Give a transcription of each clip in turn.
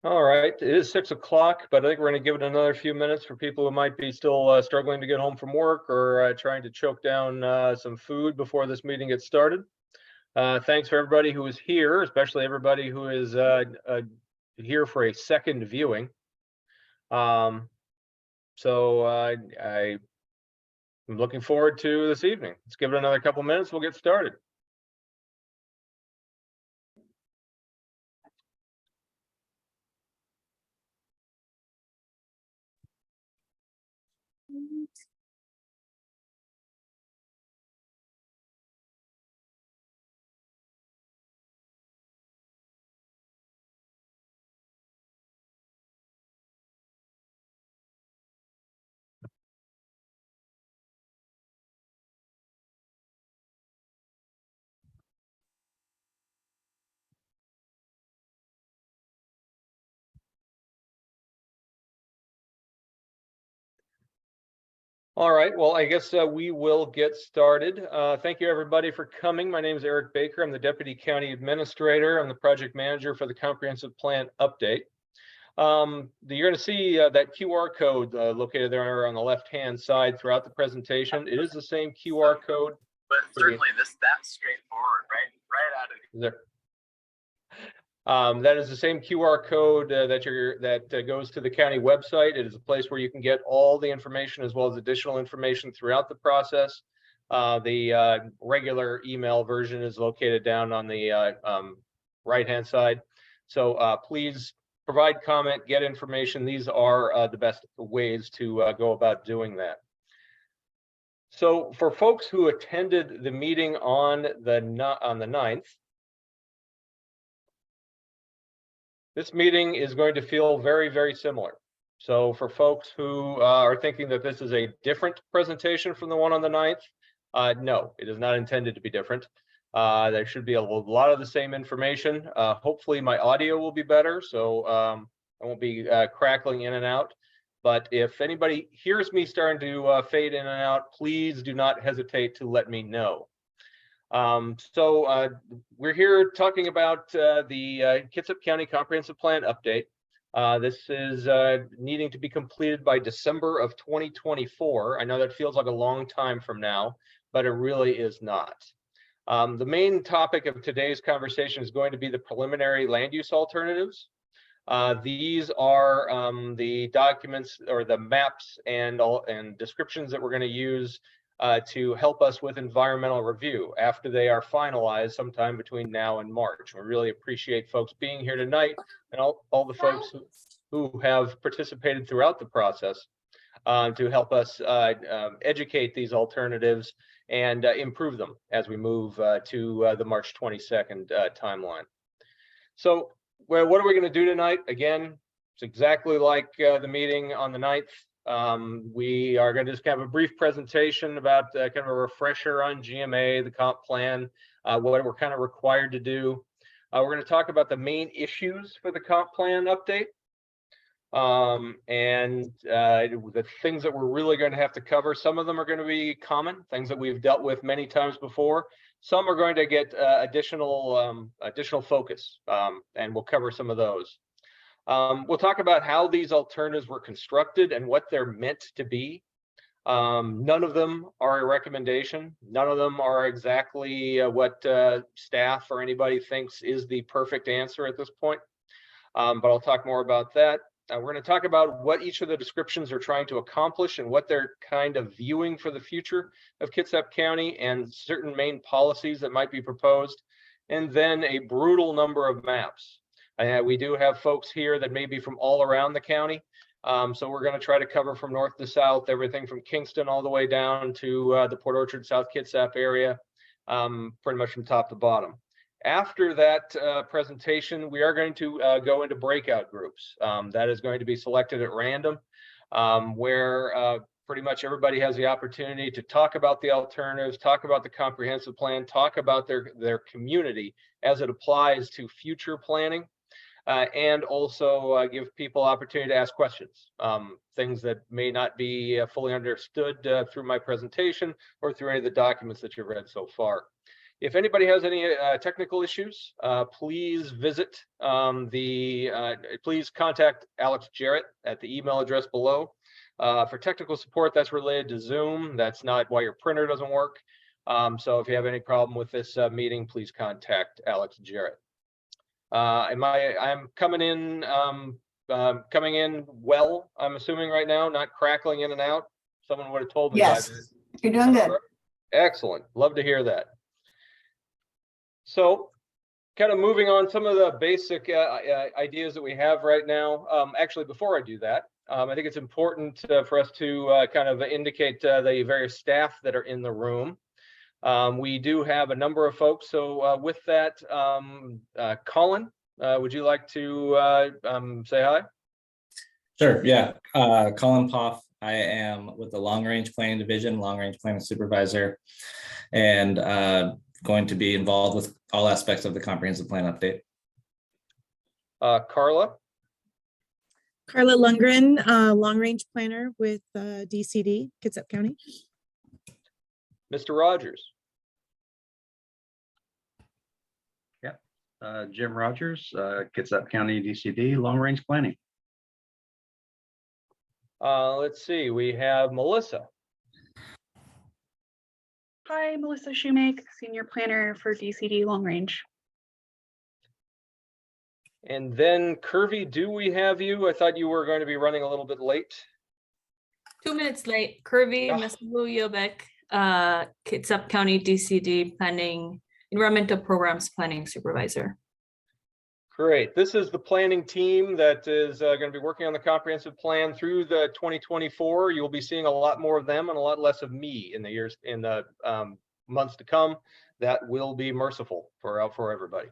All right, it is 6 o'clock, but I think we're going to give it another few minutes for people who might be still struggling to get home from work or trying to choke down some food before this meeting gets started. Thanks for everybody who is here, especially everybody who is here for a second viewing. Um, I'm looking forward to this evening. Let's give it another couple minutes. We'll get started. All right, well, I guess we will get started. Thank you, everybody, for coming. My name is Eric Baker. I'm the Deputy County Administrator. I'm the Project Manager for the Comprehensive Plan Update. You're going to see that QR code located there on the left-hand side throughout the presentation. It is the same QR code. But certainly that's straightforward, right out of there. That is the same QR code that goes to the county website. It is a place where you can get all the information as well as additional information throughout the process. The regular email version is located down on the right-hand side. So please provide comment, get information. These are the best ways to go about doing that. So for folks who attended the meeting on the 9th, this meeting is going to feel very, very similar. So for folks who are thinking that this is a different presentation from the one on the 9th, no, it is not intended to be different. There should be a lot of the same information. Hopefully my audio will be better, so I won't be crackling in and out. But if anybody hears me starting to fade in and out, please do not hesitate to let me know. We're here talking about the Kitsap County Comprehensive Plan update. This is needing to be completed by December of 2024. I know that feels like a long time from now, but it really is not. The main topic of today's conversation is going to be the preliminary land use alternatives. These are the documents or the maps and descriptions that we're going to use to help us with environmental review after they are finalized sometime between now and March. We really appreciate folks being here tonight and all the folks who have participated throughout the process to help us educate these alternatives and improve them as we move to the March 22nd timeline. So what are we going to do tonight? Again, it's exactly like the meeting on the 9th. We are going to just have a brief presentation about kind of a refresher on GMA, the comp plan, what we're kind of required to do. We're going to talk about the main issues for the comp plan update. The things that we're really going to have to cover. Some of them are going to be common, things that we've dealt with many times before. Some are going to get additional focus, and we'll cover some of those. We'll talk about how these alternatives were constructed and what they're meant to be. None of them are a recommendation. None of them are exactly what staff or anybody thinks is the perfect answer at this point. But I'll talk more about that. We're going to talk about what each of the descriptions are trying to accomplish and what they're kind of viewing for the future of Kitsap County and certain main policies that might be proposed, and then a brutal number of maps. We do have folks here that may be from all around the county, so we're going to try to cover from north to south, everything from Kingston all the way down to the Port Orchard, South Kitsap area, pretty much from top to bottom. After that presentation, we are going to go into breakout groups. That is going to be selected at random, where pretty much everybody has the opportunity to talk about the alternatives, talk about the comprehensive plan, talk about their community as it applies to future planning, and also give people opportunity to ask questions, things that may not be fully understood through my presentation or through any of the documents that you've read so far. If anybody has any technical issues, please visit please contact Alex Jarrett at the email address below. For technical support that's related to Zoom, that's not why your printer doesn't work. So if you have any problem with this meeting, please contact Alex Jarrett. I'm coming in well, I'm assuming right now, not crackling in and out. Someone would have told me. Yes, you're doing good. Excellent. Love to hear that. So kind of moving on, some of the basic ideas that we have right now. Actually, before I do that, I think it's important for us to kind of indicate the various staff that are in the room. We do have a number of folks. So with that, Colin, would you like to say hi? Sure, yeah. Colin Poff. I am with the Long Range Planning Division, Long Range Planning Supervisor, and going to be involved with all aspects of the comprehensive plan update. Carla? Carla Lundgren, Long Range Planner with DCD, Kitsap County. Mr. Rogers? Jim Rogers, Kitsap County DCD, Long Range Planning. Let's see, we have Melissa. Hi, Melissa Shoemake, Senior Planner for DCD Long Range. And then Kirby, do we have you? I thought you were going to be running a little bit late. 2 minutes late. Kirby Ah. Meslu Kitsap County DCD Planning, Environmental Programs Planning Supervisor. Great. This is the planning team that is going to be working on the comprehensive plan through the 2024. You'll be seeing a lot more of them and a lot less of me in the months to come. That will be merciful for everybody.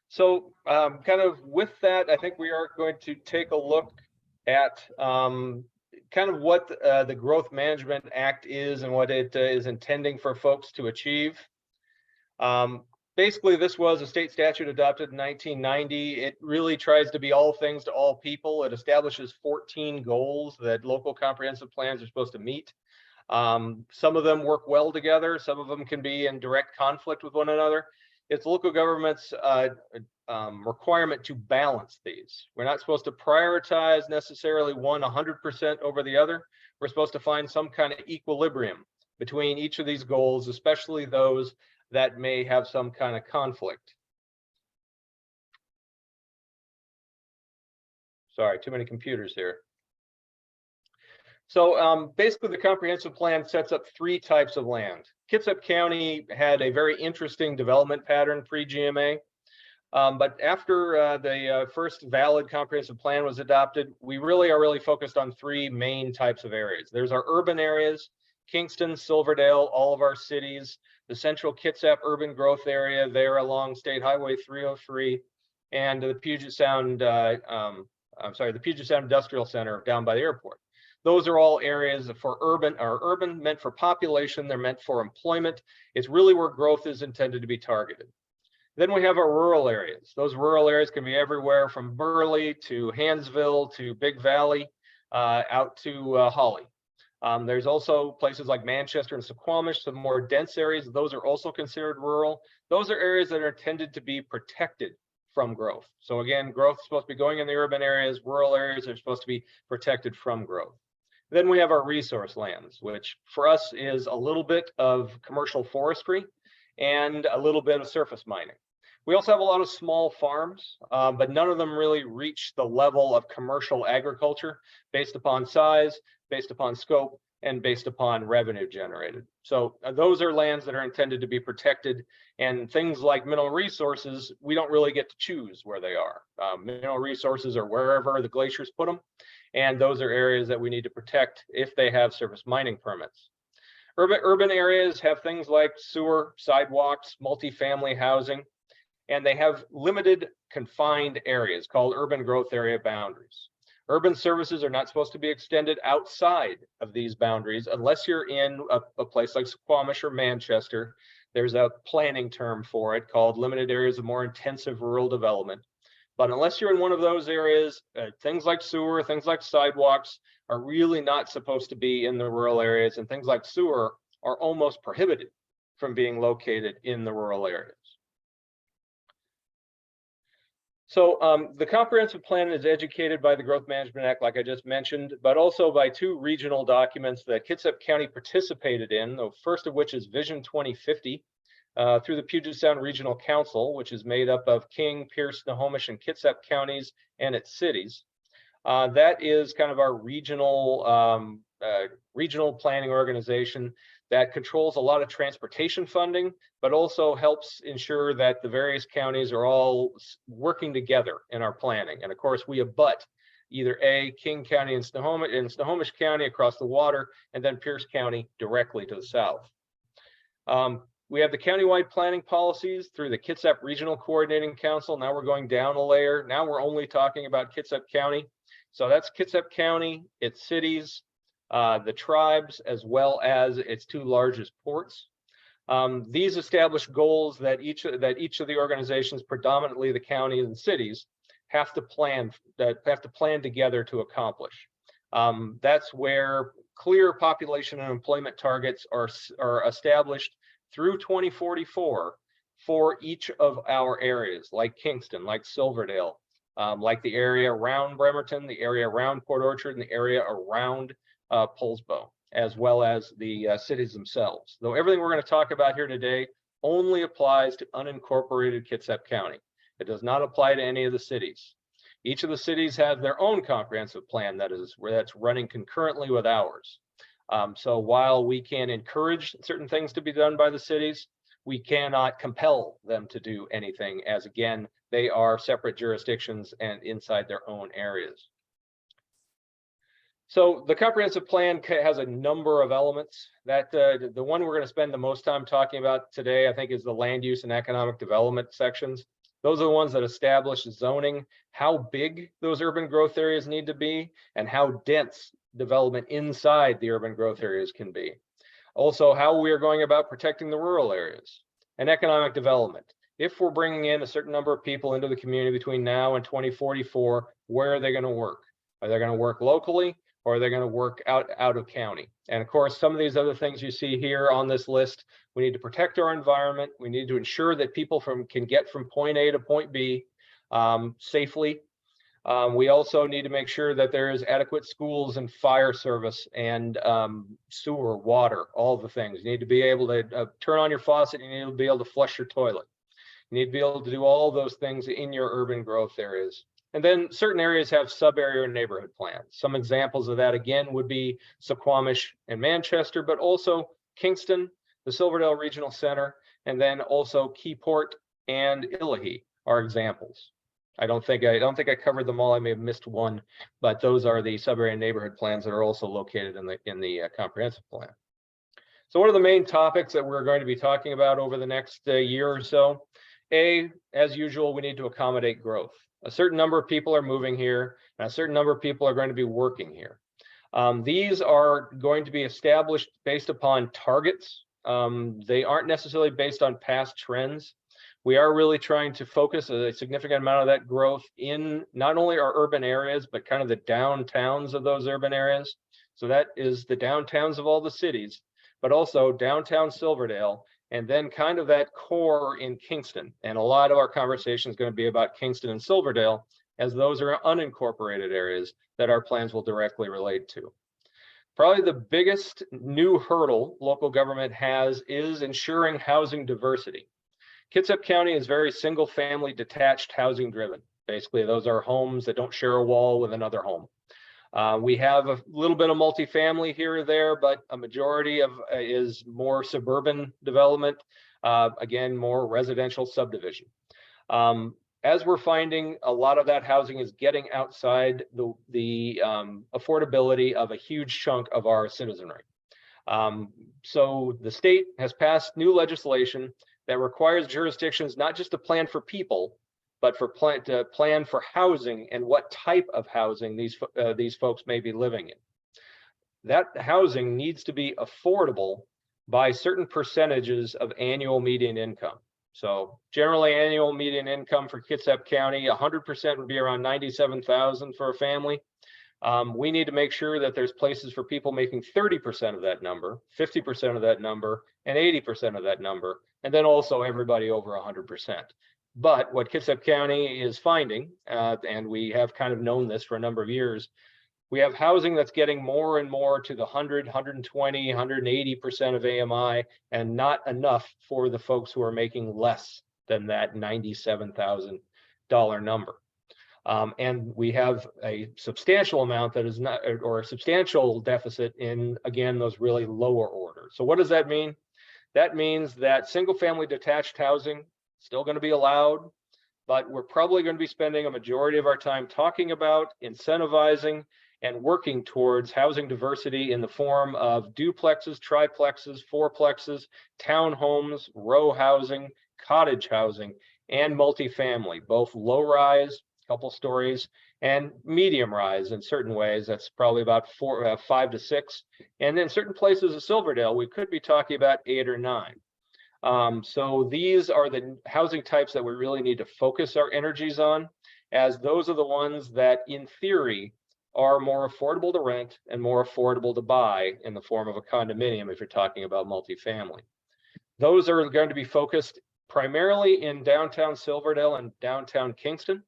So kind of with that, I think we are going to take a look at kind of what the Growth Management Act is and what it is intending for folks to achieve. Basically, this was a state statute adopted in 1990. It really tries to be all things to all people. It establishes 14 goals that local comprehensive plans are supposed to meet. Some of them work well together. Some of them can be in direct conflict with one another. It's local government's requirement to balance these. We're not supposed to prioritize necessarily one 100% over the other. We're supposed to find some kind of equilibrium between each of these goals, especially those that may have some kind of conflict. Sorry, too many computers here. So basically the comprehensive plan sets up 3 types of land. Kitsap County had a very interesting development pattern pre-GMA, but after the first valid comprehensive plan was adopted, we are really focused on 3 main types of areas. There's our urban areas, Kingston, Silverdale, all of our cities, the central Kitsap urban growth area there along State Highway 303, and the Puget Sound, the Puget Sound Industrial Center down by the airport. Those are all areas for urban meant for population. They're meant for employment. It's really where growth is intended to be targeted. Then we have our rural areas. Those rural areas can be everywhere from Burley to Hansville to Big Valley out to Holly. There's also places like Manchester and Suquamish, some more dense areas. Those are also considered rural. Those are areas that are intended to be protected from growth. So again, growth is supposed to be going in the urban areas. Rural areas are supposed to be protected from growth. Then we have our resource lands, which for us is a little bit of commercial forestry and a little bit of surface mining. We also have a lot of small farms, but none of them really reach the level of commercial agriculture based upon size, based upon scope, and based upon revenue generated. So those are lands that are intended to be protected, and things like mineral resources, we don't really get to choose where they are. Mineral resources are wherever the glaciers put them, and those are areas that we need to protect if they have surface mining permits. Urban areas have things like sewer, sidewalks, multifamily housing, and they have limited confined areas called urban growth area boundaries. Urban services are not supposed to be extended outside of these boundaries unless you're in a place like Suquamish or Manchester. There's a planning term for it called limited areas of more intensive rural development. But unless you're in one of those areas, things like sewer, things like sidewalks are really not supposed to be in the rural areas, and things like sewer are almost prohibited from being located in the rural areas. So the comprehensive plan is educated by the Growth Management Act, like I just mentioned, but also by 2 regional documents that Kitsap County participated in, the first of which is Vision 2050 through the Puget Sound Regional Council, which is made up of King, Pierce, Snohomish, and Kitsap counties and its cities. That is kind of our regional planning organization that controls a lot of transportation funding, but also helps ensure that the various counties are all working together in our planning. And of course, we abut either King County and Snohomish County across the water, and then Pierce County directly to the south. We have the countywide planning policies through the Kitsap Regional Coordinating Council. Now we're going down a layer. Now we're only talking about Kitsap County. So that's Kitsap County, its cities, the tribes, as well as its 2 largest ports. These establish goals that each of the organizations, predominantly the counties and cities, have to plan together to accomplish. That's where clear population and employment targets are established through 2044 for each of our areas, like Kingston, like Silverdale, like the area around Bremerton, the area around Port Orchard, and the area around Poulsbo, as well as the cities themselves. Though everything we're going to talk about here today only applies to unincorporated Kitsap County. It does not apply to any of the cities. Each of the cities have their own comprehensive plan that's running concurrently with ours. So while we can encourage certain things to be done by the cities, we cannot compel them to do anything, as again, they are separate jurisdictions and inside their own areas. So the comprehensive plan has a number of elements. That the one we're going to spend the most time talking about today, I think, is the land use and economic development sections. Those are the ones that establish zoning, how big those urban growth areas need to be, and how dense development inside the urban growth areas can be. Also, how we are going about protecting the rural areas. And economic development. If we're bringing in a certain number of people into the community between now and 2044, where are they going to work? Are they going to work locally, or are they going to work out of county? And of course, some of these other things you see here on this list, we need to protect our environment. We need to ensure that people can get from point A to point B safely. We also need to make sure that there is adequate schools and fire service and sewer, water, all the things. You need to be able to turn on your faucet. You need to be able to flush your toilet. You need to be able to do all those things in your urban growth areas. And then certain areas have sub-area neighborhood plans. Some examples of that, again, would be Suquamish and Manchester, but also Kingston, the Silverdale Regional Center, and then also Keyport and Illahee are examples. I don't think I covered them all. I may have missed one, but those are the sub-area neighborhood plans that are also located in the comprehensive plan. So what are the main topics that we're going to be talking about over the next year or so? As usual, we need to accommodate growth. A certain number of people are moving here, and a certain number of people are going to be working here. These are going to be established based upon targets. They aren't necessarily based on past trends. We are really trying to focus a significant amount of that growth in not only our urban areas, but kind of the downtowns of those urban areas. So that is the downtowns of all the cities, but also downtown Silverdale, and then kind of that core in Kingston. And a lot of our conversation is going to be about Kingston and Silverdale, as those are unincorporated areas that our plans will directly relate to. Probably the biggest new hurdle local government has is ensuring housing diversity. Kitsap County is very single family detached housing driven. Basically, those are homes that don't share a wall with another home. We have a little bit of multifamily here or there, but a majority of is more suburban development, again, more residential subdivision. As we're finding, a lot of that housing is getting outside the affordability of a huge chunk of our citizenry. So the state has passed new legislation that requires jurisdictions not just to plan for people, but to plan for housing and what type of housing these folks may be living in. That housing needs to be affordable by certain percentages of annual median income. So generally annual median income for Kitsap County, 100% would be around $97,000 for a family. We need to make sure that there's places for people making 30% of that number, 50% of that number, and 80% of that number, and then also everybody over 100%. But what Kitsap County is finding, and we have kind of known this for a number of years, we have housing that's getting more and more to the 100, 120, 180% of AMI, and not enough for the folks who are making less than that $97,000 number. And we have a substantial amount that is not, or a substantial deficit in, again, those really lower orders. So what does that mean? That means that single family detached housing still going to be allowed, but we're probably going to be spending a majority of our time talking about incentivizing and working towards housing diversity in the form of duplexes, triplexes, fourplexes, townhomes, row housing, cottage housing, and multifamily, both low rise, couple stories, and medium rise in certain ways. That's probably about 5 to 6. And in certain places of Silverdale, we could be talking about 8 or 9. So these are the housing types that we really need to focus our energies on, as those are the ones that in theory are more affordable to rent and more affordable to buy in the form of a condominium if you're talking about multifamily. Those are going to be focused primarily in downtown Silverdale and downtown Kingston.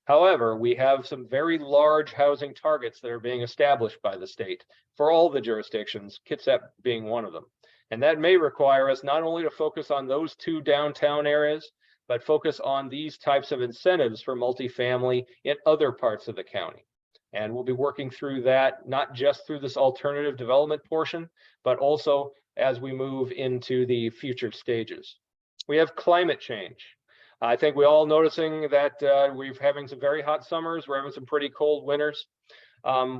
However, we have some very large housing targets that are being established by the state for all the jurisdictions, Kitsap being one of them. And that may require us not only to focus on those 2 downtown areas, but focus on these types of incentives for multifamily in other parts of the county. And we'll be working through that, not just through this alternative development portion, but also as we move into the future stages. We have climate change. I think we're all noticing that we're having some very hot summers. We're having some pretty cold winters.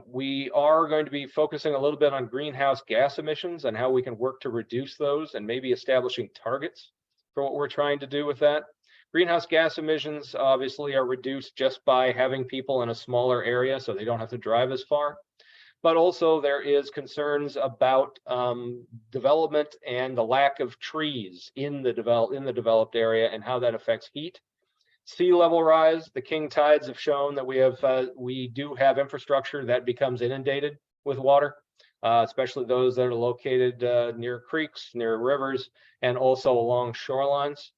We are going to be focusing a little bit on greenhouse gas emissions and how we can work to reduce those, and maybe establishing targets for what we're trying to do with that. Greenhouse gas emissions obviously are reduced just by having people in a smaller area so they don't have to drive as far. But also there is concerns about development and the lack of trees in the developed area and how that affects heat. Sea level rise, the king tides have shown that we do have infrastructure that becomes inundated with water, especially those that are located near creeks, near rivers, and also along shorelines.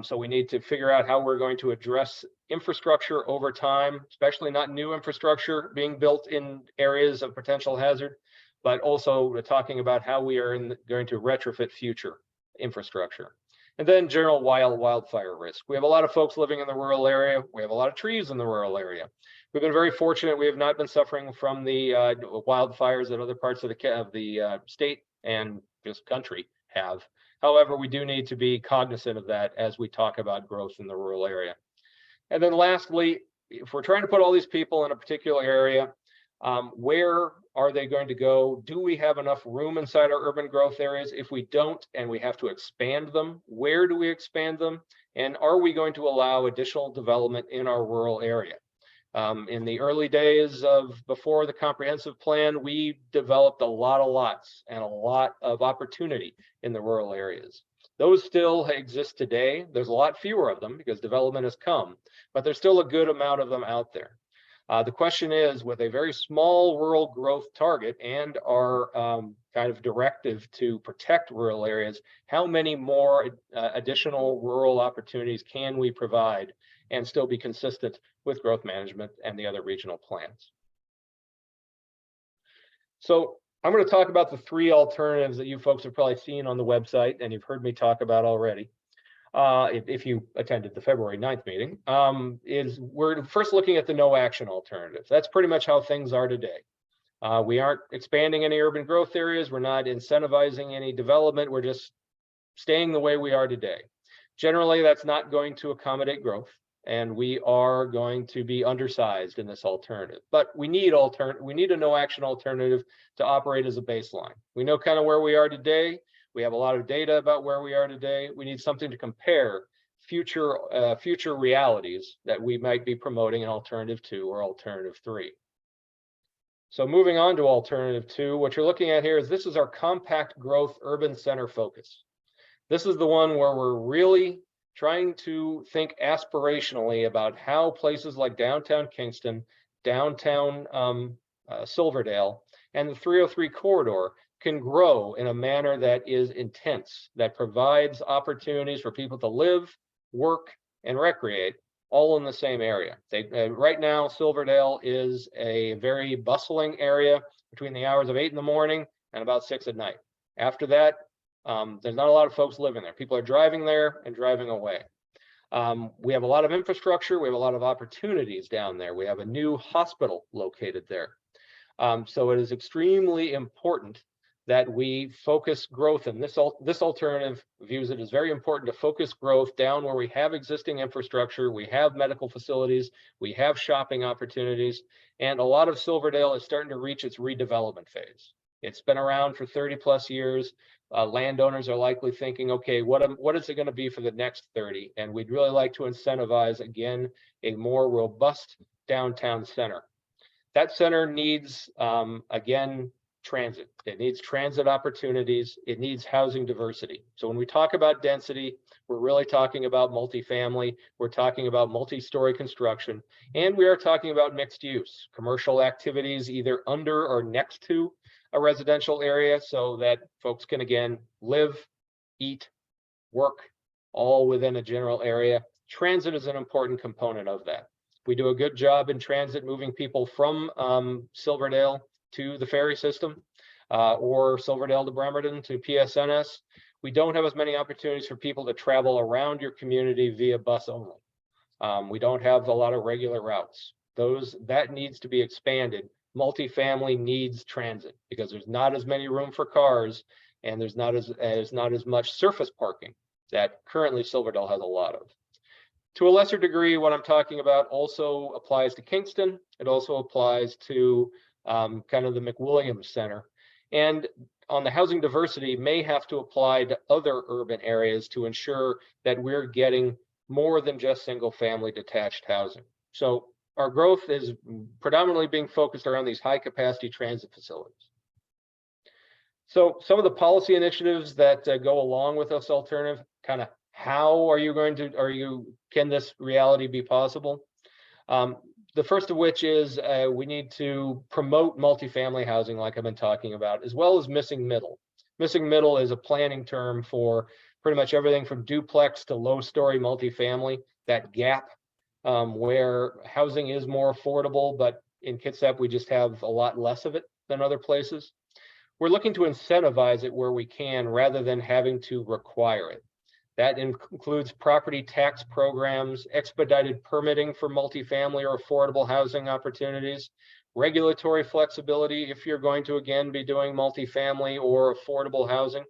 So we need to figure out how we're going to address infrastructure over time, especially not new infrastructure being built in areas of potential hazard, but also we're talking about how we are going to retrofit future infrastructure. And then general wildfire risk. We have a lot of folks living in the rural area. We have a lot of trees in the rural area. We've been very fortunate. We have not been suffering from the wildfires that other parts of the state and just country have. However, we do need to be cognizant of that as we talk about growth in the rural area. And then lastly, if we're trying to put all these people in a particular area, where are they going to go? Do we have enough room inside our urban growth areas? If we don't, and we have to expand them, where do we expand them? And are we going to allow additional development in our rural area? In the early days of before the comprehensive plan, we developed a lot of lots and a lot of opportunity in the rural areas. Those still exist today. There's a lot fewer of them because development has come, but there's still a good amount of them out there. The question is, with a very small rural growth target and our kind of directive to protect rural areas, how many more additional rural opportunities can we provide and still be consistent with growth management and the other regional plans? So I'm going to talk about the 3 alternatives that you folks have probably seen on the website and you've heard me talk about already. If you attended the February 9th meeting, we're first looking at the no action alternatives. That's pretty much how things are today. We aren't expanding any urban growth areas. We're not incentivizing any development. We're just staying the way we are today. Generally, that's not going to accommodate growth, and we are going to be undersized in this alternative. But we need a no action alternative to operate as a baseline. We know kind of where we are today. We have a lot of data about where we are today. We need something to compare future realities that we might be promoting in alternative 2 or alternative 3. So moving on to alternative 2, what you're looking at here is this is our compact growth urban center focus. This is the one where we're really trying to think aspirationally about how places like downtown Kingston, downtown Silverdale, and the 303 corridor can grow in a manner that is intense, that provides opportunities for people to live, work, and recreate all in the same area. Right now, Silverdale is a very bustling area between the hours of 8 in the morning and about 6 at night. After that, there's not a lot of folks living there. People are driving there and driving away. We have a lot of infrastructure. We have a lot of opportunities down there. We have a new hospital located there. So it is extremely important that we focus growth, and this alternative views it as very important to focus growth down where we have existing infrastructure, we have medical facilities, we have shopping opportunities, and a lot of Silverdale is starting to reach its redevelopment phase. It's been around for 30 plus years. Landowners are likely thinking, okay, what is it going to be for the next 30? And we'd really like to incentivize, again, a more robust downtown center. That center needs, again, transit. It needs transit opportunities. It needs housing diversity. So when we talk about density, we're really talking about multifamily. We're talking about multi-story construction, and we are talking about mixed use, commercial activities either under or next to a residential area so that folks can, again, live, eat, work, all within a general area. Transit is an important component of that. We do a good job in transit moving people from Silverdale to the ferry system or Silverdale to Bremerton to PSNS. We don't have as many opportunities for people to travel around your community via bus only. We don't have a lot of regular routes. That needs to be expanded. Multifamily needs transit because there's not as many room for cars and there's not as much surface parking that currently Silverdale has a lot of. To a lesser degree, what I'm talking about also applies to Kingston. It also applies to kind of the McWilliams Center. And on the housing diversity may have to apply to other urban areas to ensure that we're getting more than just single family detached housing. So our growth is predominantly being focused around these high capacity transit facilities. So some of the policy initiatives that go along with this alternative, kind of how are you going to, can this reality be possible? The first of which is we need to promote multifamily housing like I've been talking about, as well as missing middle. Missing middle is a planning term for pretty much everything from duplex to low story multifamily, that gap where housing is more affordable, but in Kitsap, we just have a lot less of it than other places. We're looking to incentivize it where we can rather than having to require it. That includes property tax programs, expedited permitting for multifamily or affordable housing opportunities, regulatory flexibility if you're going to, again, be doing multifamily or affordable housing,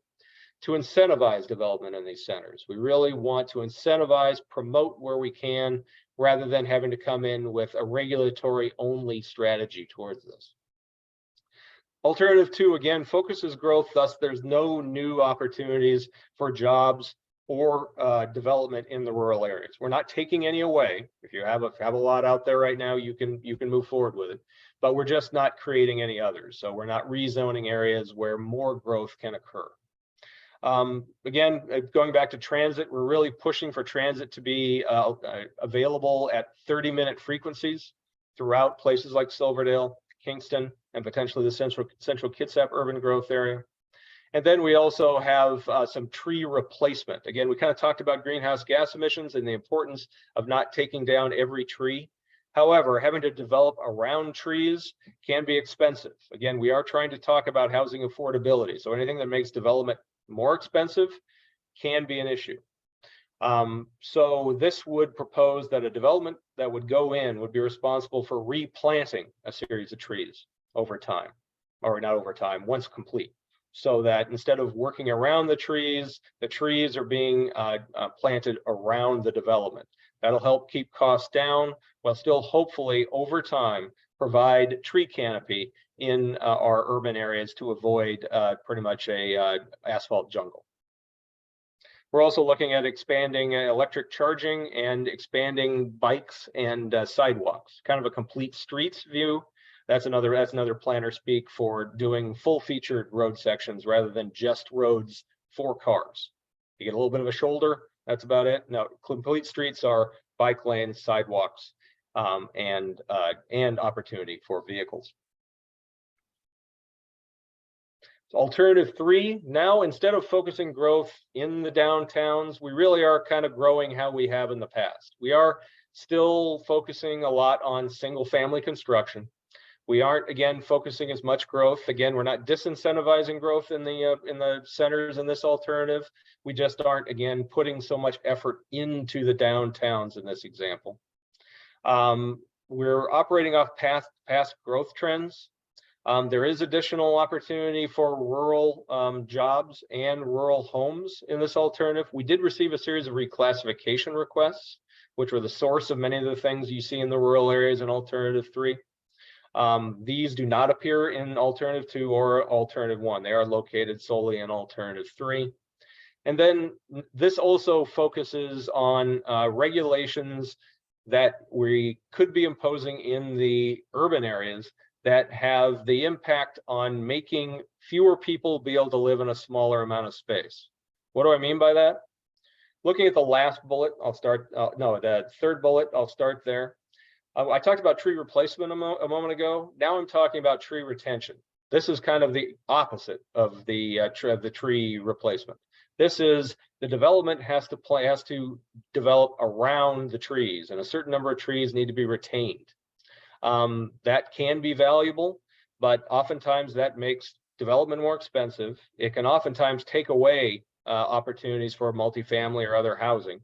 to incentivize development in these centers. We really want to incentivize, promote where we can, rather than having to come in with a regulatory only strategy towards this. Alternative 2, again, focuses growth, thus there's no new opportunities for jobs or development in the rural areas. We're not taking any away. If you have a lot out there right now, you can move forward with it, but we're just not creating any others. So we're not rezoning areas where more growth can occur. Again, going back to transit, we're really pushing for transit to be available at 30-minute frequencies throughout places like Silverdale, Kingston, and potentially the central Kitsap urban growth area. And then we also have some tree replacement. Again, we kind of talked about greenhouse gas emissions and the importance of not taking down every tree. However, having to develop around trees can be expensive. Again, we are trying to talk about housing affordability. So anything that makes development more expensive can be an issue. So this would propose that a development that would go in would be responsible for replanting a series of trees over time, or not over time, once complete. So that instead of working around the trees are being planted around the development. That'll help keep costs down while still hopefully over time provide tree canopy in our urban areas to avoid pretty much a asphalt jungle. We're also looking at expanding electric charging and expanding bikes and sidewalks, kind of a complete streets view. That's another planner speak for doing full featured road sections rather than just roads for cars. You get a little bit of a shoulder, that's about it. No, complete streets are bike lanes, sidewalks, and opportunity for vehicles. Alternative 3, now instead of focusing growth in the downtowns, we really are kind of growing how we have in the past. We are still focusing a lot on single family construction. We aren't, again, focusing as much growth. Again, we're not disincentivizing growth in the centers in this alternative. We just aren't, again, putting so much effort into the downtowns in this example. We're operating off past growth trends. There is additional opportunity for rural jobs and rural homes in this alternative. We did receive a series of reclassification requests, which were the source of many of the things you see in the rural areas in alternative 3. These do not appear in alternative 2 or alternative 1. They are located solely in alternative 3. And then this also focuses on regulations that we could be imposing in the urban areas that have the impact on making fewer people be able to live in a smaller amount of space. What do I mean by that? Looking at the last bullet, I'll start, the third bullet, I'll start there. I talked about tree replacement a moment ago. Now I'm talking about tree retention. This is kind of the opposite of the tree replacement. This is the development has to develop around the trees, and a certain number of trees need to be retained. That can be valuable, but oftentimes that makes development more expensive. It can oftentimes take away opportunities for multifamily or other housing.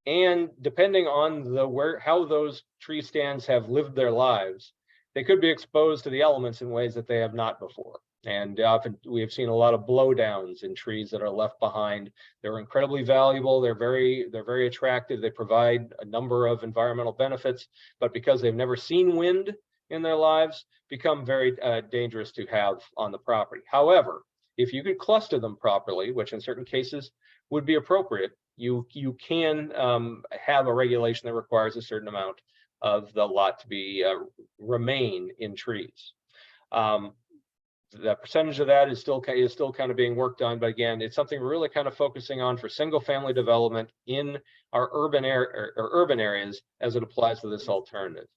And depending on how those tree stands have lived their lives, they could be exposed to the elements in ways that they have not before. And often we have seen a lot of blowdowns in trees that are left behind. They're incredibly valuable. They're very attractive. They provide a number of environmental benefits, but because they've never seen wind in their lives, become very dangerous to have on the property. However, if you could cluster them properly, which in certain cases would be appropriate, you can have a regulation that requires a certain amount of the lot to be remain in trees. The percentage of that is still kind of being worked on, but again, it's something we're really kind of focusing on for single family development in our urban areas as it applies to this alternative.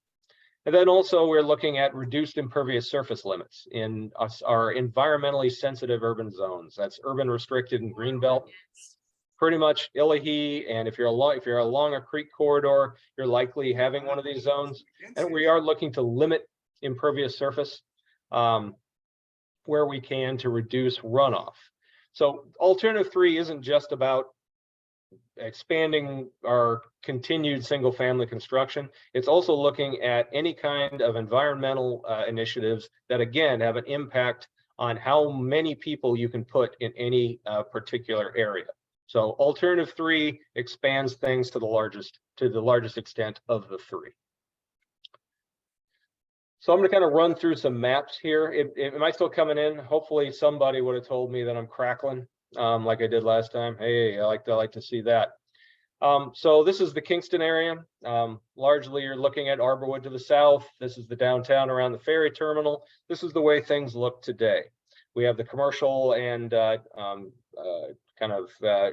And then also we're looking at reduced impervious surface limits in our environmentally sensitive urban zones. That's urban restricted and greenbelt. Pretty much Illahee, and if you're along a creek corridor, you're likely having one of these zones. And we are looking to limit impervious surface where we can to reduce runoff. So alternative 3 isn't just about expanding our continued single family construction. It's also looking at any kind of environmental initiatives that again have an impact on how many people you can put in any particular area. So alternative 3 expands things to the largest extent of the 3. So I'm going to kind of run through some maps here. Am I still coming in? Hopefully somebody would have told me that I'm crackling like I did last time. Hey, I like to see that. So this is the Kingston area. Largely you're looking at Arborwood to the south. This is the downtown around the ferry terminal. This is the way things look today. We have the commercial and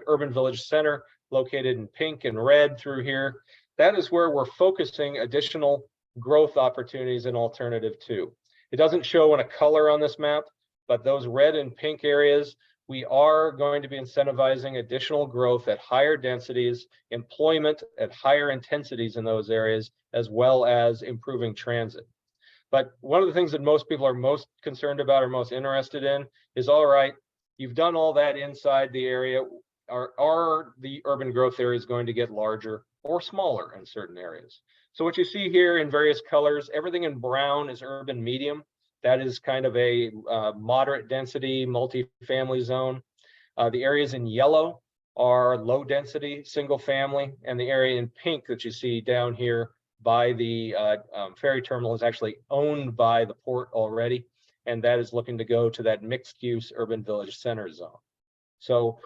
urban village center located in pink and red through here. That is where we're focusing additional growth opportunities in alternative 2. It doesn't show in a color on this map, but those red and pink areas, we are going to be incentivizing additional growth at higher densities, employment at higher intensities in those areas, as well as improving transit. But one of the things that most people are most concerned about or most interested in is, all right, you've done all that inside the area. Are the urban growth areas going to get larger or smaller in certain areas? So what you see here in various colors, everything in brown is urban medium. That is kind of a moderate density multifamily zone. The areas in yellow are low density single family, and the area in pink that you see down here by the ferry terminal is actually owned by the port already, and that is looking to go to that mixed use urban village center zone. So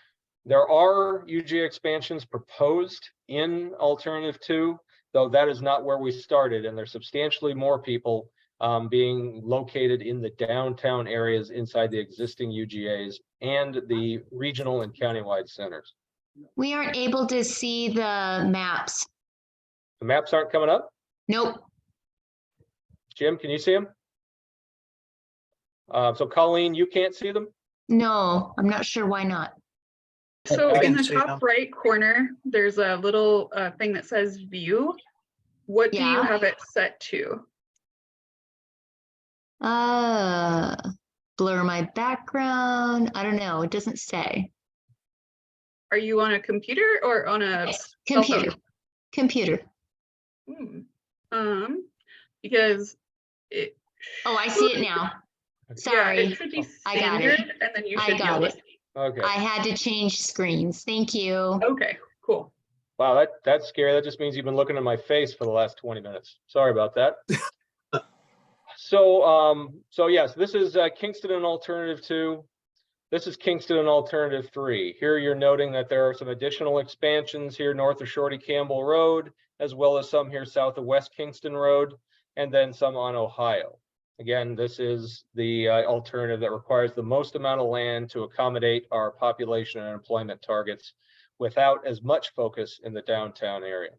there are UGA expansions proposed in alternative 2, though that is not where we started, and there's substantially more people being located in the downtown areas inside the existing UGAs and the regional and countywide centers. We aren't able to see the maps. The maps aren't coming up? Nope. Jim, can you see them? So Colleen, you can't see them? No, I'm not sure why not. So I in can the see top them. right corner, there's a little thing that says view. What do you Yeah. have it set to? Blur my background. I don't know. It doesn't say. Are you on a computer or on a Yes, cell phone? computer. Computer. Because it. Oh, I see it now. Yeah, Sorry. it should be I got it. standard, and then you I should be got able it. to see. Okay. I had to change screens. Thank you. Okay, cool. Wow, that's scary. That just means you've been looking at my face for the last 20 minutes. Sorry about that. So yes, this is Kingston and Alternative 2. This is Kingston and Alternative 3. Here you're noting that there are some additional expansions here north of Shorty Campbell Road, as well as some here south of West Kingston Road, and then some on Ohio. Again, this is the alternative that requires the most amount of land to accommodate our population and employment targets without as much focus in the downtown area.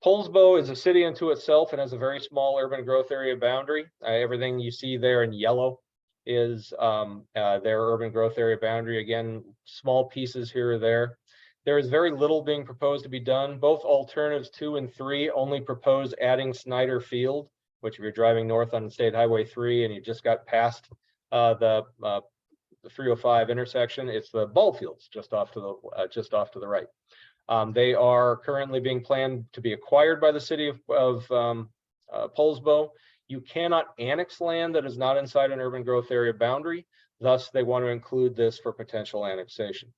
Poulsbo is a city unto itself and has a very small urban growth area boundary. Everything you see there in yellow is their urban growth area boundary. Again, small pieces here or there. There is very little being proposed to be done. Both alternatives 2 and 3 only propose adding Snyder Field, which if you're driving north on State Highway 3 and you just got past the 305 intersection, it's the ball fields just off to the right. They are currently being planned to be acquired by the city of Poulsbo. You cannot annex land that is not inside an urban growth area boundary. Thus, they want to include this for potential annexation.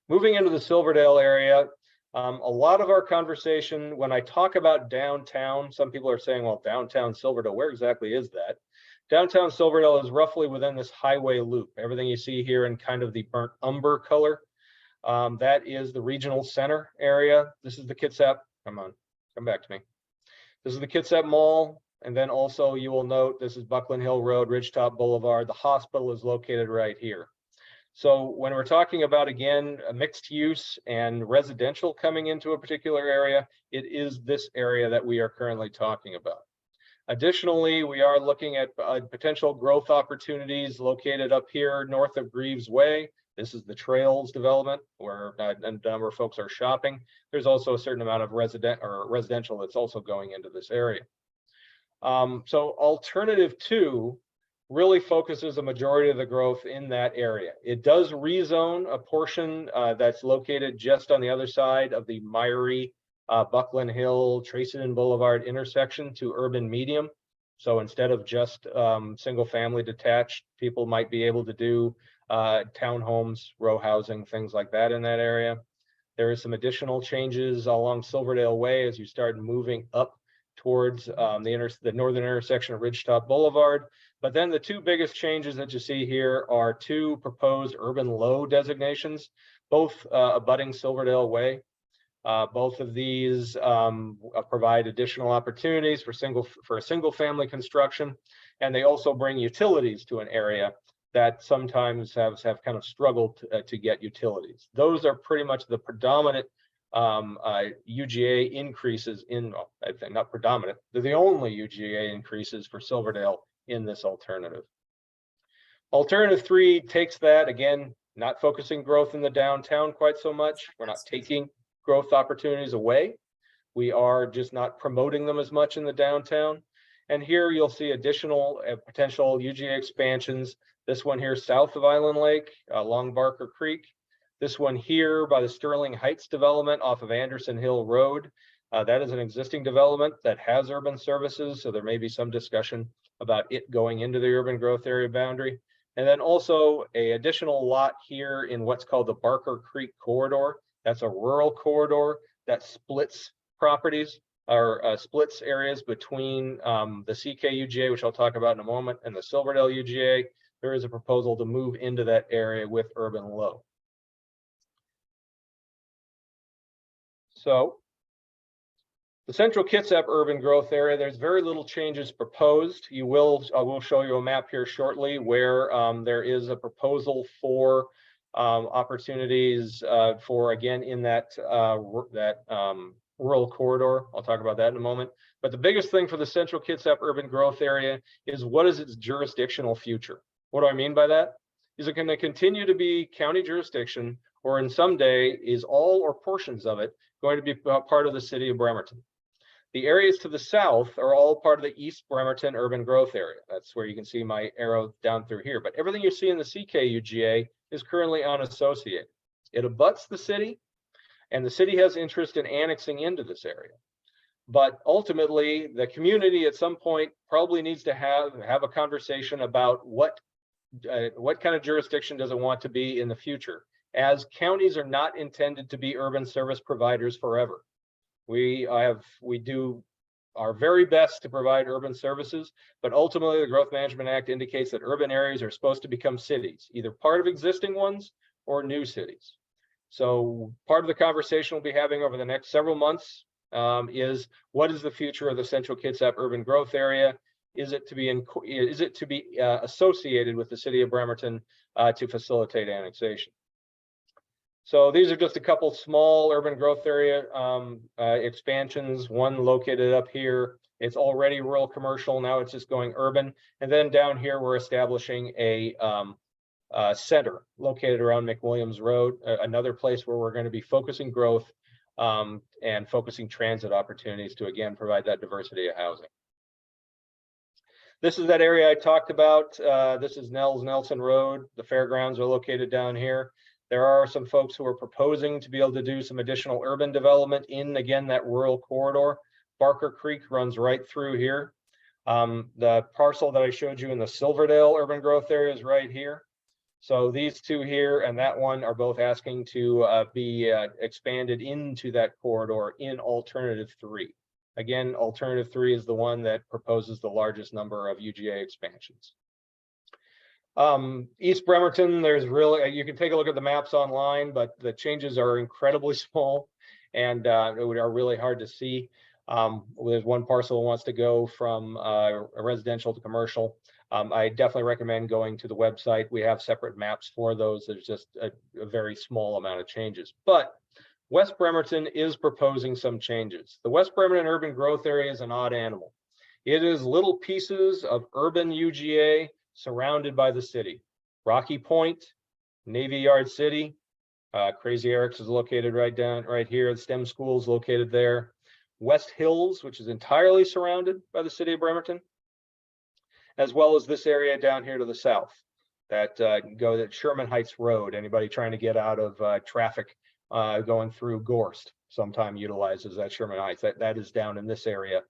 Moving into the Silverdale area, a lot of our conversation, when I talk about downtown, some people are saying, well, downtown Silverdale, where exactly is that? Downtown Silverdale is roughly within this highway loop. Everything you see here in kind of the burnt umber color, that is the regional center area. This is the Kitsap, come on, come back to me. This is the Kitsap Mall. And then also you will note, this is Buckland Hill Road, Ridgetop Boulevard. The hospital is located right here. So when we're talking about, again, a mixed use and residential coming into a particular area, it is this area that we are currently talking about. Additionally, we are looking at potential growth opportunities located up here north of Greaves Way. This is the Trails development where a number of folks are shopping. There's also a certain amount of residential that's also going into this area. So Alternative 2 really focuses a majority of the growth in that area. It does rezone a portion that's located just on the other side of the Myery, Buckland Hill, Tracyton Boulevard intersection to urban medium. So instead of just single family detached, people might be able to do townhomes, row housing, things like that in that area. There is some additional changes along Silverdale Way as you start moving up towards the northern intersection of Ridgetop Boulevard. But then the two biggest changes that you see here are two proposed urban low designations, both abutting Silverdale Way. Both of these provide additional opportunities for a single family construction, and they also bring utilities to an area that sometimes have kind of struggled to get utilities. Those are pretty much the predominant UGA increases in, I think not predominant, they're the only UGA increases for Silverdale in this alternative. Alternative 3 takes that, again, not focusing growth in the downtown quite so much. We're not taking growth opportunities away. We are just not promoting them as much in the downtown. And here you'll see additional potential UGA expansions. This one here south of Island Lake, along Barker Creek. This one here by the Sterling Heights development off of Anderson Hill Road. That is an existing development that has urban services, so there may be some discussion about it going into the urban growth area boundary. And then also an additional lot here in what's called the Barker Creek Corridor. That's a rural corridor that splits properties or splits areas between the CK UGA, which I'll talk about in a moment, and the Silverdale UGA. There is a proposal to move into that area with urban low. So the central Kitsap urban growth area, there's very little changes proposed. I will show you a map here shortly where there is a proposal for opportunities for, again, in that rural corridor. I'll talk about that in a moment. But the biggest thing for the Central Kitsap urban growth area is what is its jurisdictional future? What do I mean by that? Is it going to continue to be county jurisdiction, or in some day is all or portions of it going to be part of the city of Bremerton? The areas to the south are all part of the East Bremerton urban growth area. That's where you can see my arrow down through here. But everything you see in the CKUGA is currently unassociated. It abuts the city, and the city has interest in annexing into this area. But ultimately, the community at some point probably needs to have a conversation about what kind of jurisdiction does it want to be in the future, as counties are not intended to be urban service providers forever. We do our very best to provide urban services, but ultimately the Growth Management Act indicates that urban areas are supposed to become cities, either part of existing ones or new cities. So part of the conversation we'll be having over the next several months is what is the future of the Central Kitsap urban growth area? Is it to be associated with the city of Bremerton to facilitate annexation? So these are just a couple small urban growth area expansions. One located up here. It's already rural commercial. Now it's just going urban. And then down here, we're establishing a center located around McWilliams Road, another place where we're going to be focusing growth and focusing transit opportunities to, again, provide that diversity of housing. This is that area I talked about. This is Nels Nelson Road. The fairgrounds are located down here. There are some folks who are proposing to be able to do some additional urban development in, again, that rural corridor. Barker Creek runs right through here. The parcel that I showed you in the Silverdale urban growth area is right here. So these two here and that one are both asking to be expanded into that corridor in alternative 3. Again, alternative 3 is the one that proposes the largest number of UGA expansions. East Bremerton, there's really, you can take a look at the maps online, but the changes are incredibly small and are really hard to see. There's one parcel that wants to go from residential to commercial. I definitely recommend going to the website. We have separate maps for those. There's just a very small amount of changes. But West Bremerton is proposing some changes. The West Bremerton urban growth area is an odd animal. It is little pieces of urban UGA surrounded by the city. Rocky Point, Navy Yard City, Crazy Eric's is located right here. The STEM school is located there. West Hills, which is entirely surrounded by the city of Bremerton, as well as this area down here to the south that go at Sherman Heights Road. Anybody trying to get out of traffic going through Gorst sometime utilizes that Sherman Heights. That is down in this area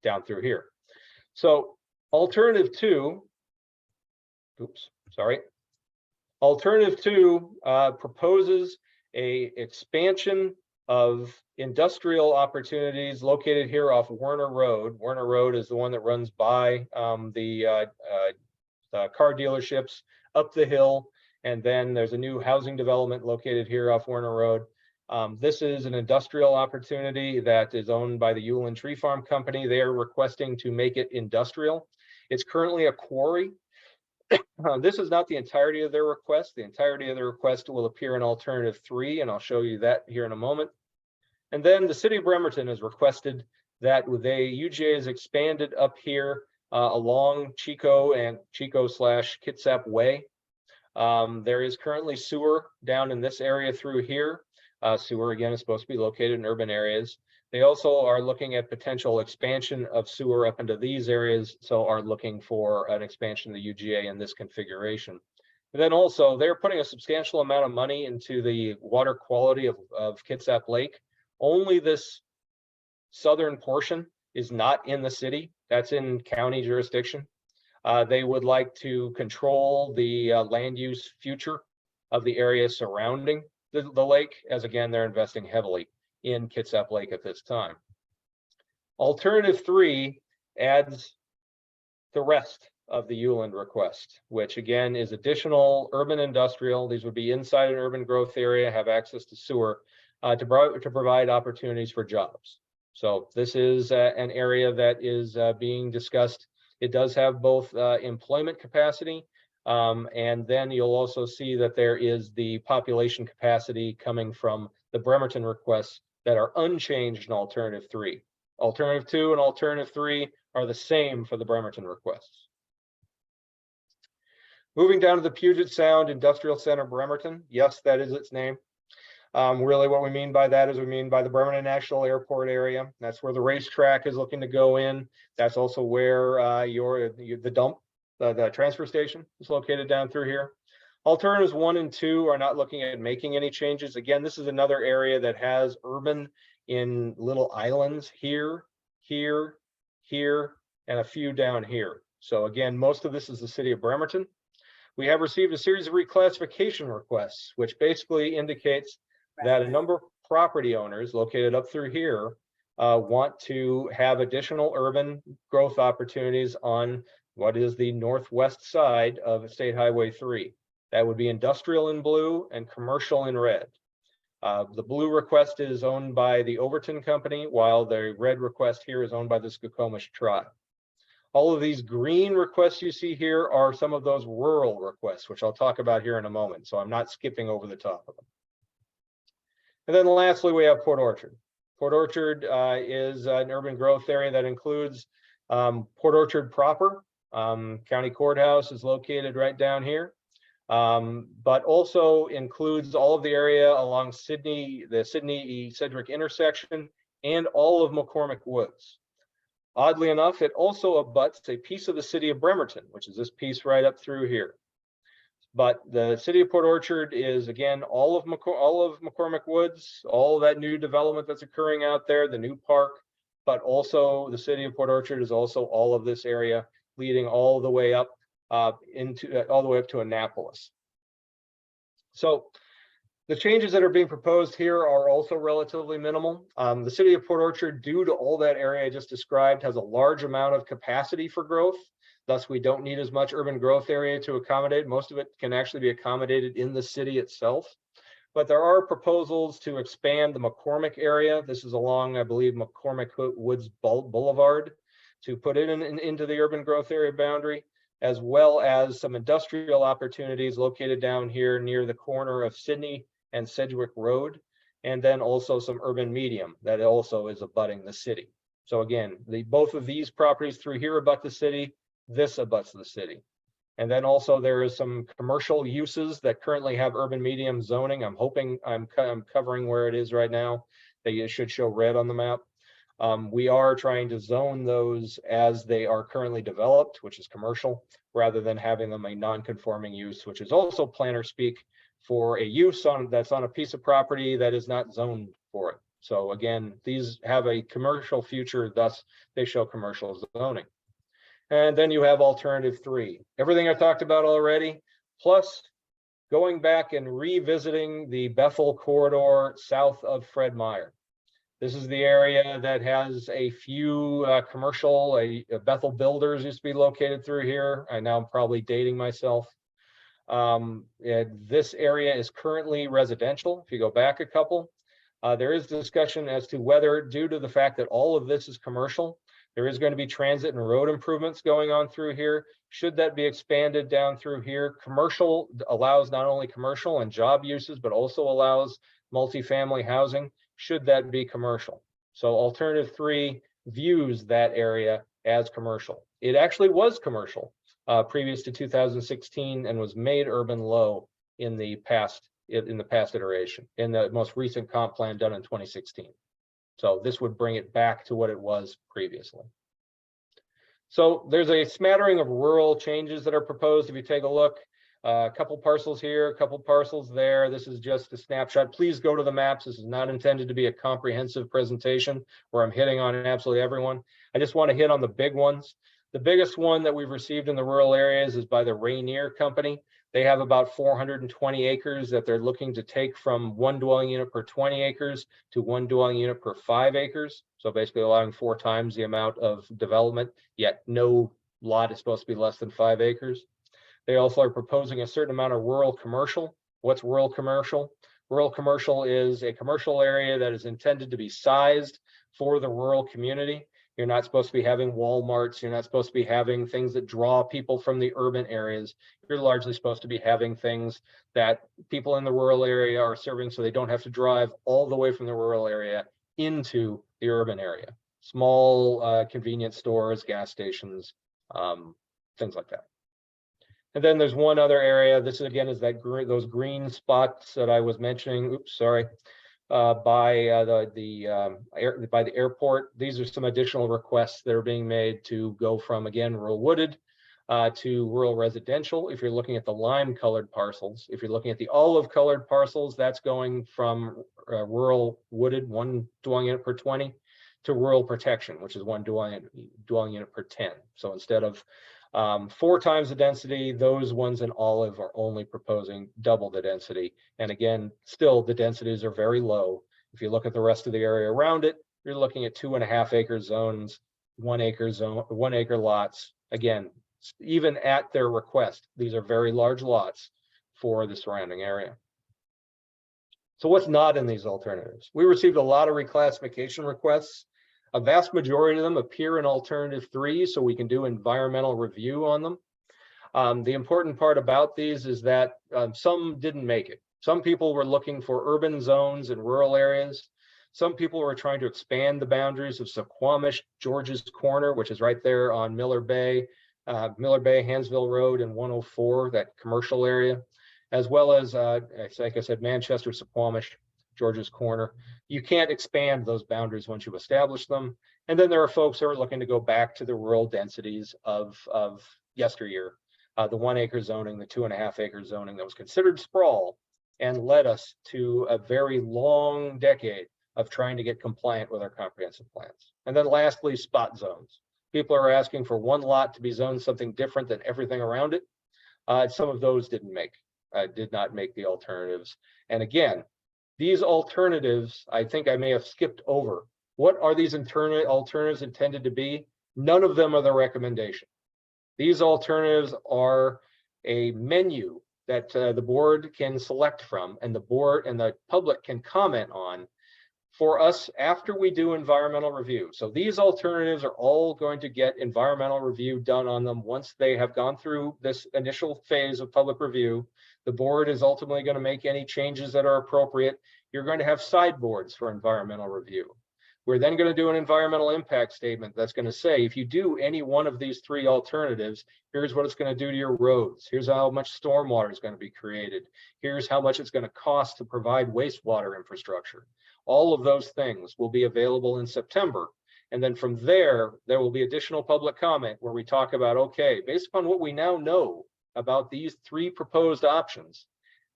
down through here. So alternative 2, alternative 2 proposes a expansion of industrial opportunities located here off Werner Road. Werner Road is the one that runs by the car dealerships up the hill. And then there's a new housing development located here off Werner Road. This is an industrial opportunity that is owned by the Ulen Tree Farm Company. They are requesting to make it industrial. It's currently a quarry. This is not the entirety of their request. The entirety of the request will appear in alternative 3, and I'll show you that here in a moment. And then the city of Bremerton has requested that UGA is expanded up here along Chico and Chico/Kitsap Way. There is currently sewer down in this area through here. Sewer, again, is supposed to be located in urban areas. They also are looking at potential expansion of sewer up into these areas, so are looking for an expansion of the UGA in this configuration. And then also, they're putting a substantial amount of money into the water quality of Kitsap Lake. Only this southern portion is not in the city. That's in county jurisdiction. They would like to control the land use future of the area surrounding the lake, as again, they're investing heavily in Kitsap Lake at this time. Alternative 3 adds the rest of the Uland request, which again is additional urban industrial. These would be inside an urban growth area, have access to sewer to provide opportunities for jobs. So this is an area that is being discussed. It does have both employment capacity, and then you'll also see that there is the population capacity coming from the Bremerton requests that are unchanged in alternative 3. Alternative 2 and alternative 3 are the same for the Bremerton requests. Moving down to the Puget Sound Industrial Center, Bremerton. Yes, that is its name. Really what we mean by that is we mean by the Bremerton National Airport area. That's where the racetrack is looking to go in. That's also where the dump, the transfer station is located down through here. Alternatives 1 and 2 are not looking at making any changes. Again, this is another area that has urban in little islands here, here, here, and a few down here. So again, most of this is the city of Bremerton. We have received a series of reclassification requests, which basically indicates that a number of property owners located up through here want to have additional urban growth opportunities on what is the northwest side of State Highway 3. That would be industrial in blue and commercial in red. The blue request is owned by the Overton Company, while the red request here is owned by the Skokomish tribe. All of these green requests you see here are some of those rural requests, which I'll talk about here in a moment. So I'm not skipping over the top of them. And then lastly, we have Port Orchard. Port Orchard is an urban growth area that includes Port Orchard proper. County Courthouse is located right down here, but also includes all of the area along the Sydney-Sedgwick intersection and all of McCormick Woods. Oddly enough, it also abuts a piece of the city of Bremerton, which is this piece right up through here. But the city of Port Orchard is, again, all of McCormick Woods, all that new development that's occurring out there, the new park, but also the city of Port Orchard is also all of this area leading all the way up all the way up to Annapolis. So the changes that are being proposed here are also relatively minimal. The city of Port Orchard, due to all that area I just described, has a large amount of capacity for growth. Thus, we don't need as much urban growth area to accommodate. Most of it can actually be accommodated in the city itself. But there are proposals to expand the McCormick area. This is along, I believe, McCormick Woods Boulevard, to put it into the urban growth area boundary, as well as some industrial opportunities located down here near the corner of Sydney and Sedgwick Road, and then also some urban medium that also is abutting the city. So again, both of these properties through here abut the city, this abuts the city. And then also there is some commercial uses that currently have urban medium zoning. I'm hoping I'm covering where it is right now. They should show red on the map. We are trying to zone those as they are currently developed, which is commercial, rather than having them a non-conforming use, which is also planner speak for a use that's on a piece of property that is not zoned for it. So again, these have a commercial future, thus they show commercial zoning. And then you have alternative 3. Everything I talked about already, plus going back and revisiting the Bethel corridor south of Fred Meyer. This is the area that has a few commercial, Bethel Builders used to be located through here. I now am probably dating myself. This area is currently residential. If you go back a couple, there is discussion as to whether, due to the fact that all of this is commercial, there is going to be transit and road improvements going on through here. Should that be expanded down through here? Commercial allows not only commercial and job uses, but also allows multifamily housing. Should that be commercial? So alternative 3 views that area as commercial. It actually was commercial previous to 2016 and was made urban low in the past iteration, in the most recent comp plan done in 2016. So this would bring it back to what it was previously. So there's a smattering of rural changes that are proposed. If you take a look, a couple parcels here, a couple parcels there. This is just a snapshot. Please go to the maps. This is not intended to be a comprehensive presentation where I'm hitting on absolutely everyone. I just want to hit on the big ones. The biggest one that we've received in the rural areas is by the Rainier Company. They have about 420 acres that they're looking to take from 1 dwelling unit per 20 acres to 1 dwelling unit per 5 acres. So basically allowing 4 times the amount of development, yet no lot is supposed to be less than 5 acres. They also are proposing a certain amount of rural commercial. What's rural commercial? Rural commercial is a commercial area that is intended to be sized for the rural community. You're not supposed to be having Walmarts. You're not supposed to be having things that draw people from the urban areas. You're largely supposed to be having things that people in the rural area are serving, so they don't have to drive all the way from the rural area into the urban area. small convenience stores, gas stations, things like that. And then there's one other area. This again is that those green spots that I was mentioning. Oops, sorry. By the airport. These are some additional requests that are being made to go from, again, rural wooded to rural residential. If you're looking at the lime colored parcels, if you're looking at the olive colored parcels, that's going from rural wooded, 1 dwelling unit per 20, to rural protection, which is 1 dwelling unit per 10. So instead of 4 times the density, those ones in olive are only proposing double the density. And again, still the densities are very low. If you look at the rest of the area around it, you're looking at 2.5 acre zones, 1 acre lots. Again, even at their request, these are very large lots for the surrounding area. So what's not in these alternatives? We received a lot of reclassification requests. A vast majority of them appear in alternative 3, so we can do environmental review on them. The important part about these is that some didn't make it. Some people were looking for urban zones in rural areas. Some people were trying to expand the boundaries of Suquamish, George's Corner, which is right there on Miller Bay, Hansville Road, and 104, that commercial area, as well as, like I said, Manchester, Suquamish, George's Corner. You can't expand those boundaries once you've established them. And then there are folks who are looking to go back to the rural densities of yesteryear, the 1 acre zoning, the 2.5 acre zoning that was considered sprawl and led us to a very long decade of trying to get compliant with our comprehensive plans. And then lastly, spot zones. People are asking for one lot to be zoned something different than everything around it. Some of those did not make the alternatives. And again, these alternatives, I think I may have skipped over. What are these alternatives intended to be? None of them are the recommendation. These alternatives are a menu that the board can select from, and the board and the public can comment on for us after we do environmental review. So these alternatives are all going to get environmental review done on them once they have gone through this initial phase of public review. The board is ultimately going to make any changes that are appropriate. You're going to have sideboards for environmental review. We're then going to do an environmental impact statement that's going to say, if you do any one of these 3 alternatives, here's what it's going to do to your roads. Here's how much stormwater is going to be created. Here's how much it's going to cost to provide wastewater infrastructure. All of those things will be available in September. And then from there will be additional public comment where we talk about, okay, based upon what we now know about these 3 proposed options,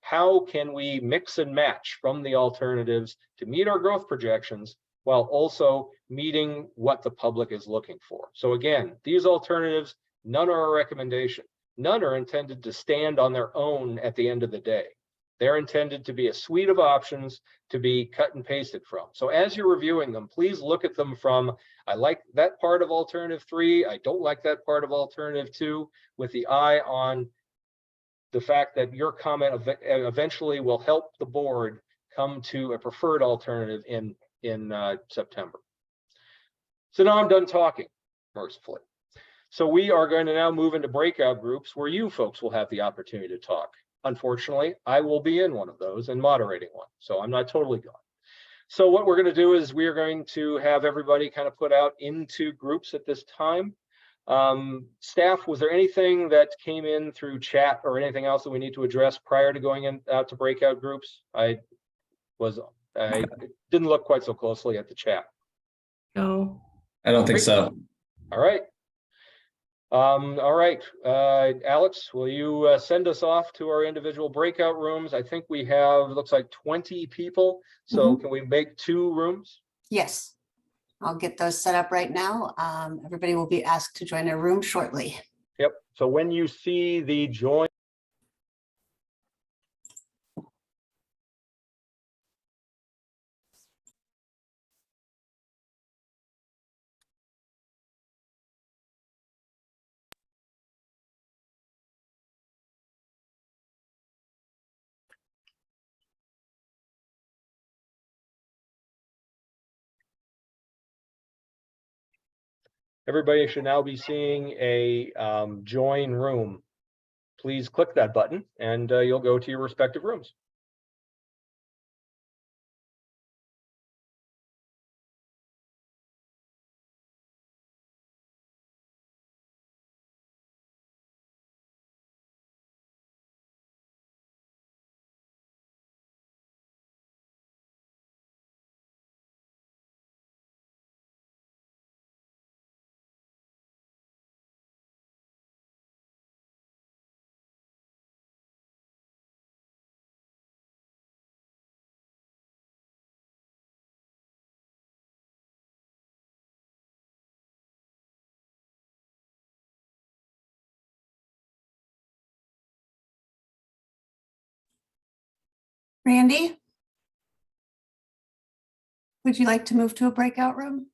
how can we mix and match from the alternatives to meet our growth projections while also meeting what the public is looking for? So again, these alternatives, none are a recommendation. None are intended to stand on their own at the end of the day. They're intended to be a suite of options to be cut and pasted from. So as you're reviewing them, please look at them from, I like that part of alternative 3, I don't like that part of alternative 2, with the eye on the fact that your comment eventually will help the board come to a preferred alternative in September. So now I'm done talking, mercifully. So we are going to now move into breakout groups where you folks will have the opportunity to talk. Unfortunately, I will be in one of those and moderating one, so I'm not totally gone. So what we're going to do is we are going to have everybody kind of put out into groups at this time. Staff, was there anything that came in through chat or anything else that we need to address prior to going out to breakout groups? I didn't look quite so closely at the chat. No. I don't think so. All right. Alex, will you send us off to our individual breakout rooms? I think we have, looks like 20 people. So can we make 2 rooms? Yes, I'll get those set up right now. Everybody will be asked to join a room shortly. Yep. So when you see the join, everybody should now be seeing a join room. Please click that button and you'll go to your respective rooms. Randy? Would you like to move to a breakout room?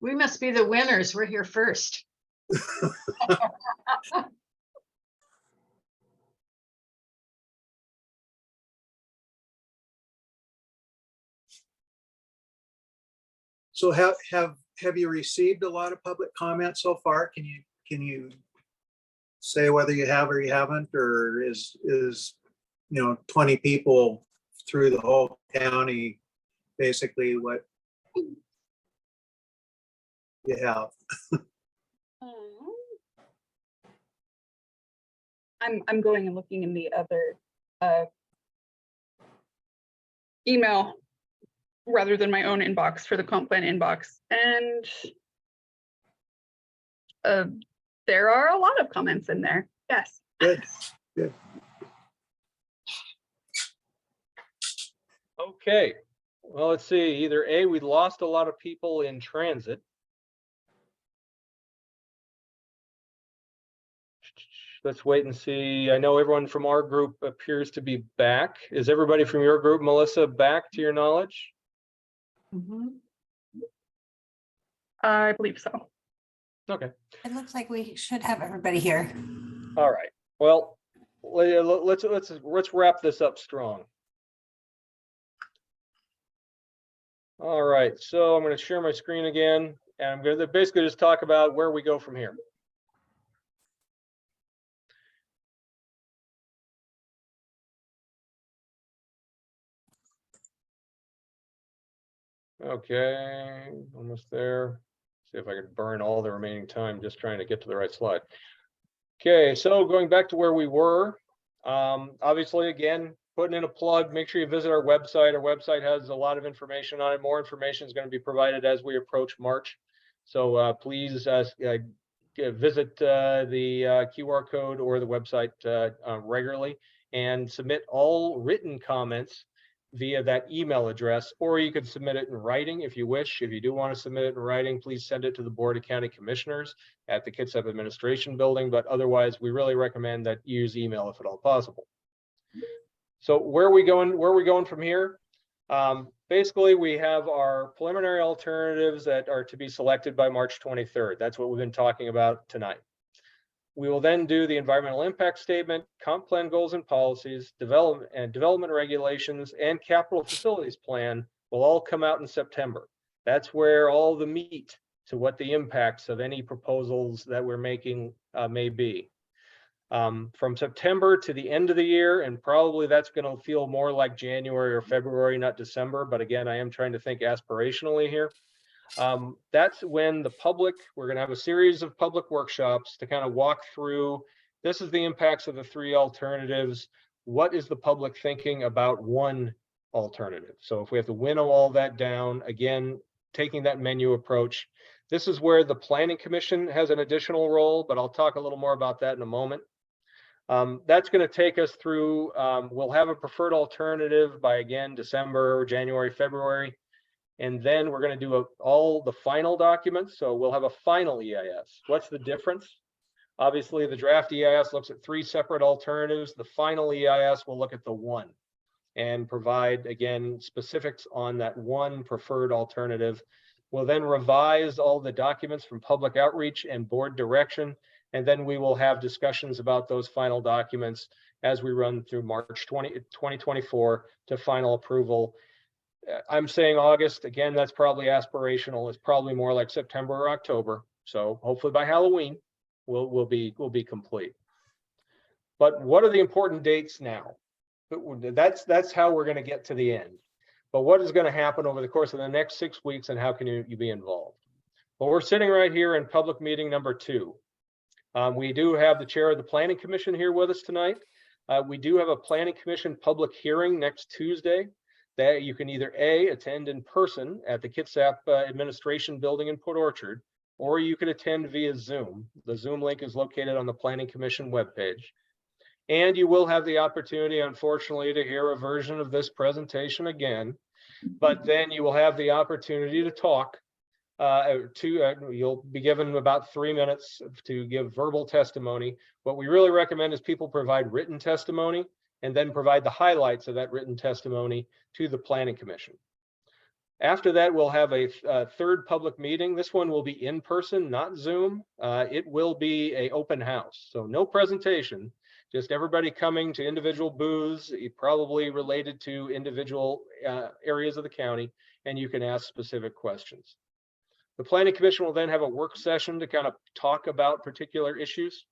We must be the winners. We're here first. So have you received a lot of public comments so far? Can you say whether you have or you haven't, or is 20 people through the whole county basically what you have? I'm going and looking in the other email rather than my own inbox for the comp plan inbox. And there are a lot of comments in there. Yes. Good, good. Okay, well, let's see, either A, we lost a lot of people in transit. Let's wait and see. I know everyone from our group appears to be back. Is everybody from your group, Melissa, back to your knowledge? I believe so. Okay. It looks like we should have everybody here. All right. Well, let's wrap this up strong. All right. So I'm going to share my screen again, and I'm going to basically just talk about where we go from here. Okay, almost there. See if I can burn all the remaining time just trying to get to the right slide. Okay, so going back to where we were, obviously, again, putting in a plug, make sure you visit our website. Our website has a lot of information on it. More information is going to be provided as we approach March. So please visit the QR code or the website regularly and submit all written comments via that email address, or you could submit it in writing if you wish. If you do want to submit it in writing, please send it to the Board of County Commissioners at the Kitsap Administration Building, but otherwise we really recommend that you use email if at all possible. So where are we going from here? Basically, we have our preliminary alternatives that are to be selected by March 23rd. That's what we've been talking about tonight. We will then do the environmental impact statement, comp plan goals and policies, development regulations, and capital facilities plan will all come out in September. That's where all the meat to what the impacts of any proposals that we're making may be. From September to the end of the year, and probably that's going to feel more like January or February, not December, but again, I am trying to think aspirationally here. That's when the public, we're going to have a series of public workshops to kind of walk through, this is the impacts of the three alternatives. What is the public thinking about one alternative? So if we have to winnow all that down, again, taking that menu approach, this is where the Planning Commission has an additional role, but I'll talk a little more about that in a moment. That's going to take us through, we'll have a preferred alternative by, again, December, January, February. And then we're going to do all the final documents. So we'll have a final EIS. What's the difference? Obviously, the draft EIS looks at three separate alternatives. The final EIS will look at the one and provide, again, specifics on that one preferred alternative. We'll then revise all the documents from public outreach and board direction. And then we will have discussions about those final documents as we run through March 2024 to final approval. I'm saying August, again, that's probably aspirational. It's probably more like September or October. So hopefully by Halloween, we'll be complete. But what are the important dates now? That's how we're going to get to the end. But what is going to happen over the course of the next 6 weeks, and how can you be involved? Well, we're sitting right here in public meeting number 2. We do have the chair of the Planning Commission here with us tonight. We do have a Planning Commission public hearing next Tuesday that you can either A, attend in person at the Kitsap Administration Building in Port Orchard, or you can attend via Zoom. The Zoom link is located on the Planning Commission webpage. And you will have the opportunity, unfortunately, to hear a version of this presentation again, but then you will have the opportunity to talk. You'll be given about 3 minutes to give verbal testimony. What we really recommend is people provide written testimony and then provide the highlights of that written testimony to the Planning Commission. After that, we'll have a third public meeting. This one will be in person, not Zoom. It will be an open house, so no presentation, just everybody coming to individual booths, probably related to individual areas of the county, and you can ask specific questions. The Planning Commission will then have a work session to kind of talk about particular issues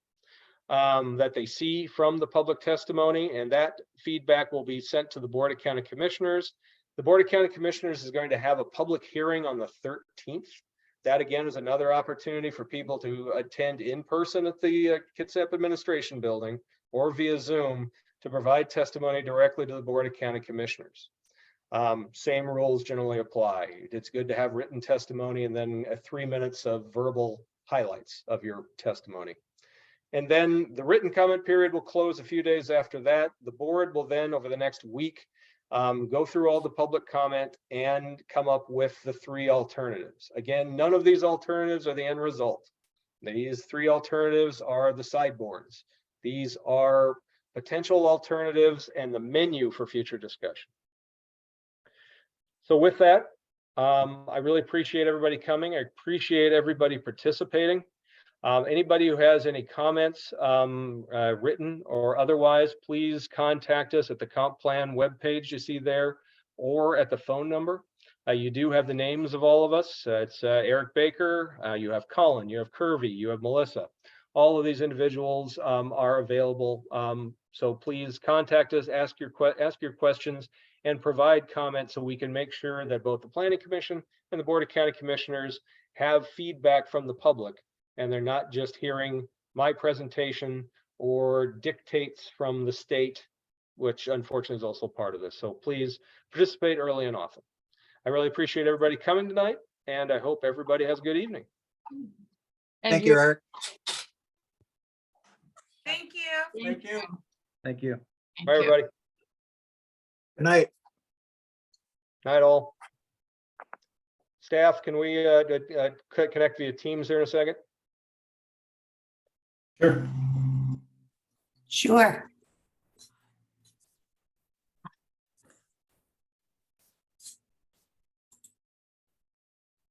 that they see from the public testimony, and that feedback will be sent to the Board of County Commissioners. The Board of County Commissioners is going to have a public hearing on the 13th. That again is another opportunity for people to attend in person at the Kitsap Administration Building or via Zoom to provide testimony directly to the Board of County Commissioners. Same rules generally apply. It's good to have written testimony and then 3 minutes of verbal highlights of your testimony. And then the written comment period will close a few days after that. The board will then, over the next week, go through all the public comment and come up with the 3 alternatives. Again, none of these alternatives are the end result. These 3 alternatives are the sideboards. These are potential alternatives and the menu for future discussion. So with that, I really appreciate everybody coming. I appreciate everybody participating. Anybody who has any comments, written or otherwise, please contact us at the comp plan webpage you see there, or at the phone number. You do have the names of all of us. It's Eric Baker, you have Colin, you have Kirby, you have Melissa. All of these individuals are available. So please contact us, ask your questions, and provide comments so we can make sure that both the Planning Commission and the Board of County Commissioners have feedback from the public, and they're not just hearing my presentation or dictates from the state, which unfortunately is also part of this. So please participate early and often. I really appreciate everybody coming tonight, and I hope everybody has a good evening. And Thank you, Eric. Thank you. Thank you. Thank you. Bye, everybody. Good night. Night all. Staff, can we connect via Teams here in a second? Sure. Sure.